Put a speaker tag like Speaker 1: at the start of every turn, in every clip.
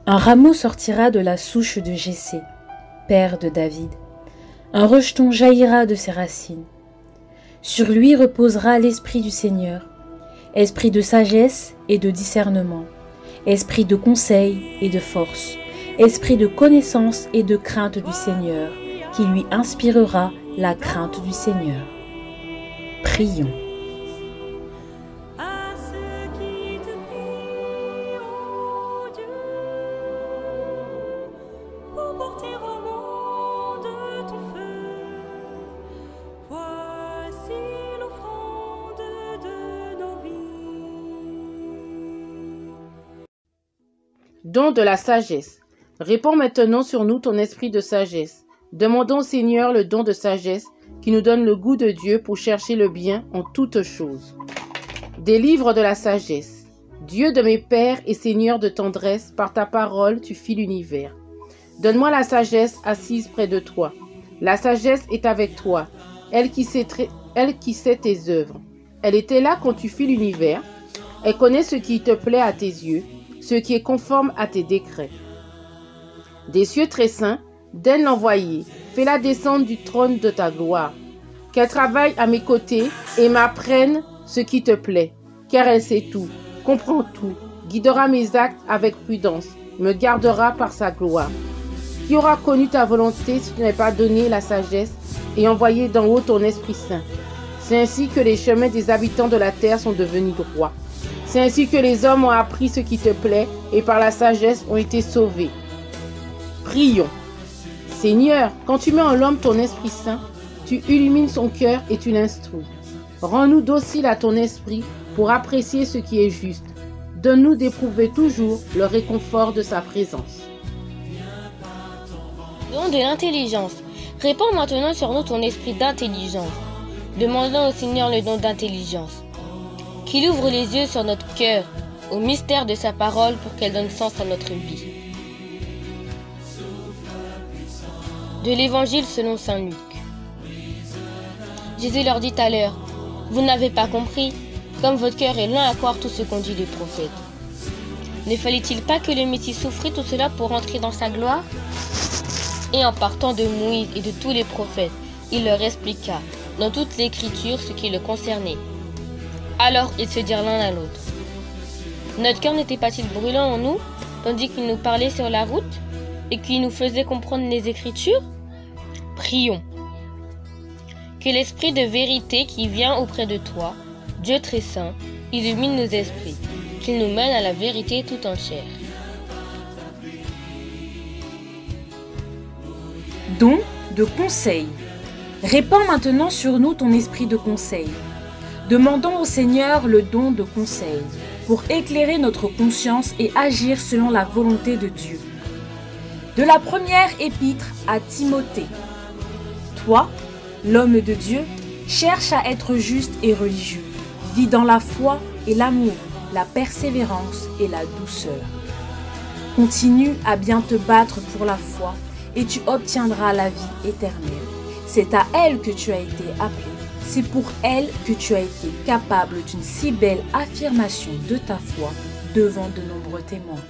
Speaker 1: Un rameau sortira de la souche de Jessé, père de David. Un rejeton jaillira de ses racines. Sur lui reposera l'esprit du Seigneur, esprit de sagesse et de discernement, esprit de conseil et de force, esprit de connaissance et de crainte du Seigneur, qui lui inspirera la crainte du Seigneur. Prions.
Speaker 2: Don de la sagesse. Répands maintenant sur nous ton esprit de sagesse. Demandons au Seigneur le don de sagesse qui nous donne le goût de Dieu pour chercher le bien en toutes choses. Des livres de la sagesse. Dieu de mes pères et Seigneur de tendresse, par ta parole tu fis l'univers. Donne-moi la sagesse assise près de toi. La sagesse est avec toi, elle qui sait tes œuvres. Elle était là quand tu fis l'univers. Elle connaît ce qui te plaît à tes yeux, ce qui est conforme à tes décrets. Des cieux très saints, daigne l'envoyer, fais-la descendre du trône de ta gloire. Qu'elle travaille à mes côtés et m'apprenne ce qui te plaît, car elle sait tout, comprend tout, guidera mes actes avec prudence, me gardera par sa gloire. Qui aura connu ta volonté si tu n'avais pas donné la sagesse et envoyé d'en haut ton Esprit Saint? C'est ainsi que les chemins des habitants de la terre sont devenus droits. C'est ainsi que les hommes ont appris ce qui te plaît et par la sagesse ont été sauvés. Prions. Seigneur, quand tu mets en l'homme ton Esprit Saint, tu illumines son cœur et tu l'instruis. Rends-nous dociles à ton esprit pour apprécier ce qui est juste. Donne-nous d'éprouver toujours le réconfort de sa présence.
Speaker 3: Don de l'intelligence. Répands maintenant sur nous ton esprit d'intelligence. Demandons au Seigneur le don d'intelligence. Qu'il ouvre les yeux sur notre cœur, au mystère de sa parole pour qu'elle donne sens à notre vie. De l'Évangile selon saint Luc. Jésus leur dit alors, « Vous n'avez pas compris, comme votre cœur est loin à croire tout ce qu'ont dit les prophètes. Ne fallait-il pas que le Messie souffrit tout cela pour entrer dans sa gloire ?» Et en partant de Moïse et de tous les prophètes, il leur expliqua dans toute l'Écriture ce qui le concernait. Alors ils se dirent l'un à l'autre. Notre cœur n'était pas-il brûlant en nous, tandis qu'il nous parlait sur la route, et qu'il nous faisait comprendre les Écritures? Prions. Que l'esprit de vérité qui vient auprès de toi, Dieu très saint, illumine nos esprits, qu'il nous mène à la vérité tout entière.
Speaker 1: Don de conseil. Répands maintenant sur nous ton esprit de conseil. Demandons au Seigneur le don de conseil pour éclairer notre conscience et agir selon la volonté de Dieu. De la première épître à Timothée. Toi, l'homme de Dieu, cherche à être juste et religieux. Vis dans la foi et l'amour, la persévérance et la douceur. Continue à bien te battre pour la foi et tu obtiendras la vie éternelle. C'est à elle que tu as été appelé. C'est pour elle que tu as été capable d'une si belle affirmation de ta foi devant de nombreux témoins.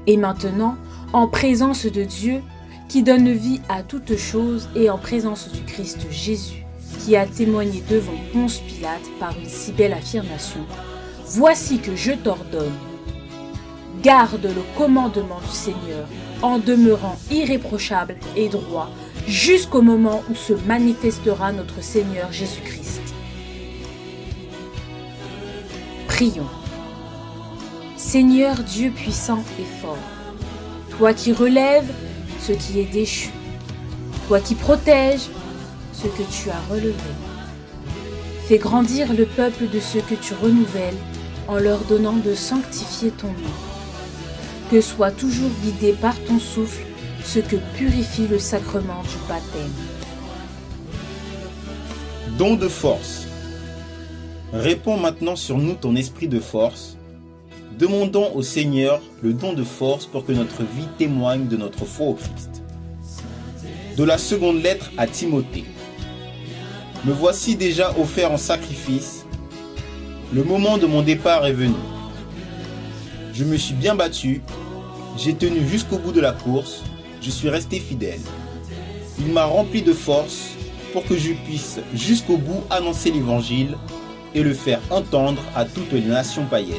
Speaker 1: Et maintenant, en présence de Dieu, qui donne vie à toutes choses, et en présence du Christ Jésus, qui a témoigné devant Ponce Pilate par une si belle affirmation, voici que je t'ordonne. Garde le commandement du Seigneur en demeurant irréprochable et droit jusqu'au moment où se manifestera notre Seigneur Jésus-Christ. Prions. Seigneur Dieu puissant et fort, toi qui relèves ce qui est déchu, toi qui protèges ce que tu as relevé, fais grandir le peuple de ceux que tu renouvelles en leur donnant de sanctifier ton nom. Que soit toujours guidé par ton souffle ce que purifie le sacrement du baptême.
Speaker 4: Don de force. Répands maintenant sur nous ton esprit de force. Demandons au Seigneur le don de force pour que notre vie témoigne de notre foi au Christ. De la seconde lettre à Timothée. Me voici déjà offert en sacrifice. Le moment de mon départ est venu. Je me suis bien battu, J'ai tenu jusqu'au bout de la course, je suis resté fidèle. Il m'a rempli de force pour que je puisse jusqu'au bout annoncer l'Évangile et le faire entendre à toutes les nations païennes.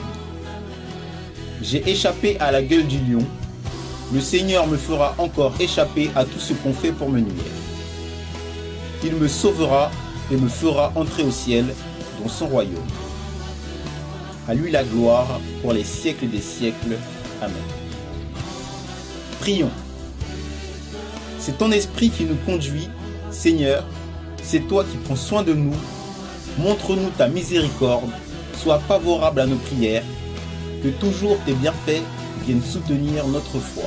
Speaker 4: J'ai échappé à la gueule du lion. Le Seigneur me fera encore échapper à tout ce qu'on fait pour me nuire. Il me sauvera et me fera entrer au ciel dans son royaume. À lui la gloire pour les siècles des siècles. Amen. Prions. C'est ton esprit qui nous conduit, Seigneur. C'est toi qui prends soin de nous. Montre-nous ta miséricorde. Sois favorable à nos prières. Que toujours tes bienfaits viennent soutenir notre foi.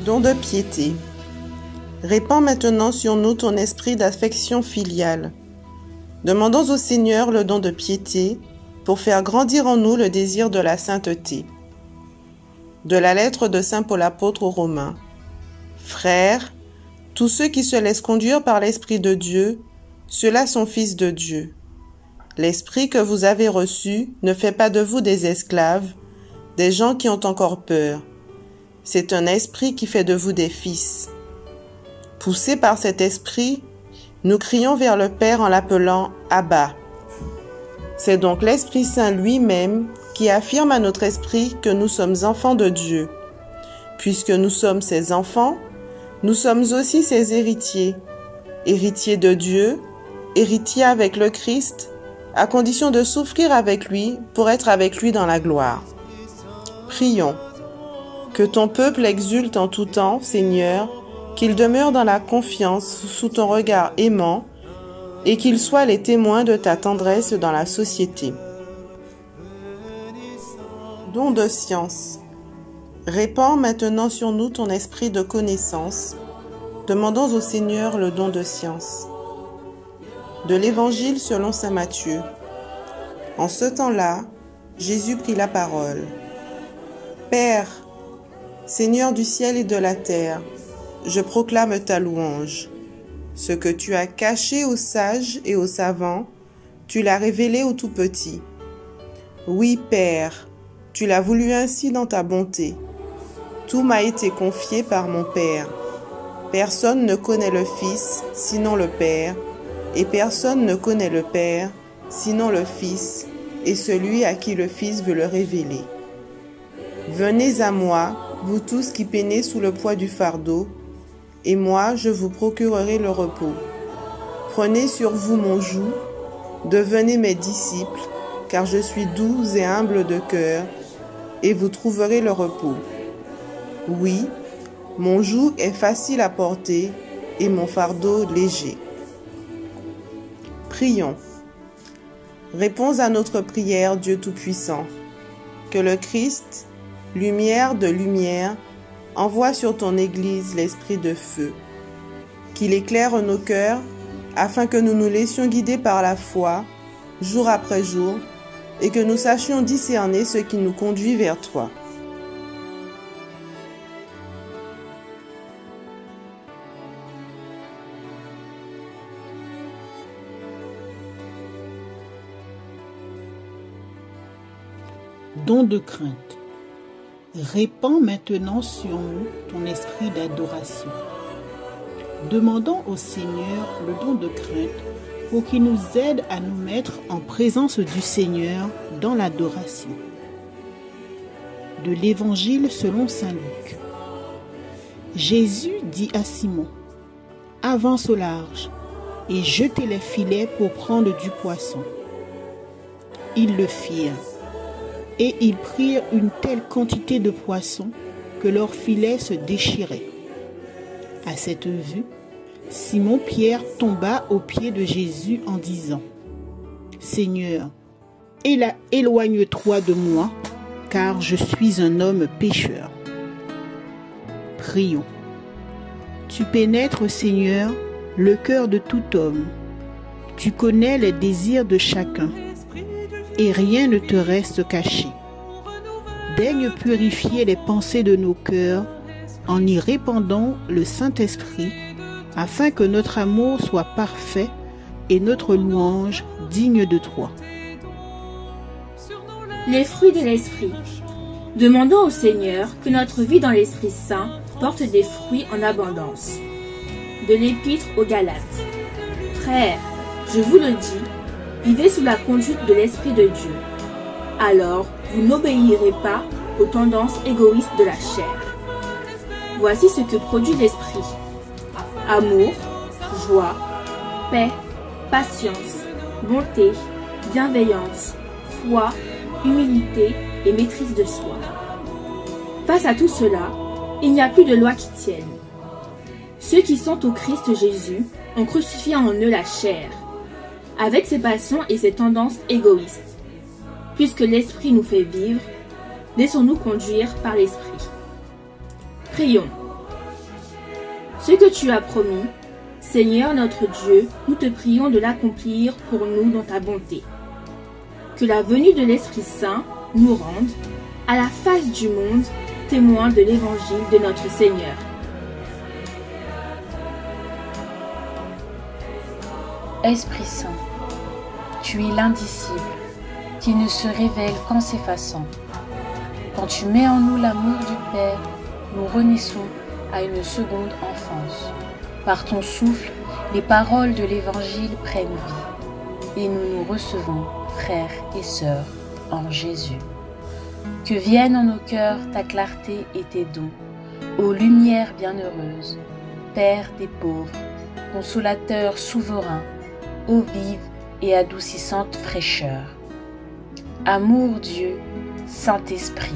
Speaker 5: Don de piété. Répands maintenant sur nous ton esprit d'affection filiale. Demandons au Seigneur le don de piété pour faire grandir en nous le désir de la sainteté. De la lettre de Saint Paul apôtre aux Romains. Frères, tous ceux qui se laissent conduire par l'Esprit de Dieu, ceux-là sont fils de Dieu. L'Esprit que vous avez reçu ne fait pas de vous des esclaves, des gens qui ont encore peur. C'est un esprit qui fait de vous des fils. Poussés par cet esprit, nous crions vers le Père en l'appelant Abba. C'est donc l'Esprit Saint lui-même qui affirme à notre esprit que nous sommes enfants de Dieu. Puisque nous sommes ses enfants, nous sommes aussi ses héritiers, héritiers de Dieu, héritiers avec le Christ, à condition de souffrir avec lui pour être avec lui dans la gloire. Prions. Que ton peuple exulte en tout temps, Seigneur, qu'il demeure dans la confiance sous ton regard aimant et qu'il soit les témoins de ta tendresse dans la société. Don de science. Répands maintenant sur nous ton esprit de connaissance. Demandons au Seigneur le don de science. De l'Évangile selon saint Matthieu. En ce temps-là, Jésus prit la parole. Père, Seigneur du ciel et de la terre, je proclame ta louange. Ce que tu as caché aux sages et aux savants, tu l'as révélé aux tout-petits. Oui, Père, tu l'as voulu ainsi dans ta bonté. Tout m'a été confié par mon Père. Personne ne connaît le Fils, sinon le Père, et personne ne connaît le Père, sinon le Fils, et celui à qui le Fils veut le révéler. Venez à moi, vous tous qui peinez sous le poids du fardeau, et moi je vous procurerai le repos. Prenez sur vous mon joug, devenez mes disciples, car je suis doux et humble de cœur, et vous trouverez le repos. Oui, mon joug est facile à porter, et mon fardeau léger. Prions. Réponds à notre prière, Dieu Tout-Puissant. Que le Christ, lumière de lumière, envoie sur ton Église l'esprit de feu, qu'il éclaire nos cœurs, afin que nous nous laissions guider par la foi, jour après jour, et que nous sachions discerner ce qui nous conduit vers toi.
Speaker 6: Don de crainte. Répands maintenant sur nous ton esprit d'adoration. Demandons au Seigneur le don de crainte pour qu'il nous aide à nous mettre en présence du Seigneur dans l'adoration. De l'Évangile selon saint Luc. Jésus dit à Simon, « Avance au large et jetez les filets pour prendre du poisson. » Ils le firent. Et ils prirent une telle quantité de poissons que leurs filets se déchiraient. À cette vue, Simon-Pierre tomba aux pieds de Jésus en disant, « Seigneur, éloigne-toi de moi, car je suis un homme pécheur. » Prions. Tu pénètres, Seigneur, le cœur de tout homme. Tu connais les désirs de chacun. Et rien ne te reste caché. Daigne purifier les pensées de nos cœurs en y répandant le Saint-Esprit afin que notre amour soit parfait et notre louange digne de toi.
Speaker 1: Les fruits de l'Esprit. Demandons au Seigneur que notre vie dans l'Esprit Saint porte des fruits en abondance. De l'Épître aux Galates. Frères, je vous le dis, vivez sous la conduite de l'Esprit de Dieu. Alors, vous n'obéirez pas aux tendances égoïstes de la chair. Voici ce que produit l'Esprit. Amour, joie, paix, patience, bonté, bienveillance, foi, humilité et maîtrise de soi. Face à tout cela, il n'y a plus de loi qui tienne. Ceux qui sont au Christ Jésus ont crucifié en eux la chair, avec ses passions et ses tendances égoïstes. Puisque l'Esprit nous fait vivre, laissons-nous conduire par l'Esprit. Prions. Ce que tu as promis, Seigneur notre Dieu, nous te prions de l'accomplir pour nous dans ta bonté. Que la venue de l'Esprit Saint nous rende, à la face du monde, témoins de l'Évangile de notre Seigneur.
Speaker 7: Esprit Saint, tu es l'indicible, qui ne se révèle qu'en s'effaçant. Quand tu mets en nous l'amour du Père, nous renaissons à une seconde enfance. Par ton souffle, les paroles de l'Évangile prennent vie, et nous nous recevons, frères et sœurs, en Jésus. Que vienne en nos cœurs ta clarté et tes dons, ô lumière bienheureuse, Père des pauvres, consolateur souverain, eau vive et adoucissante fraîcheur. Amour Dieu, Saint-Esprit,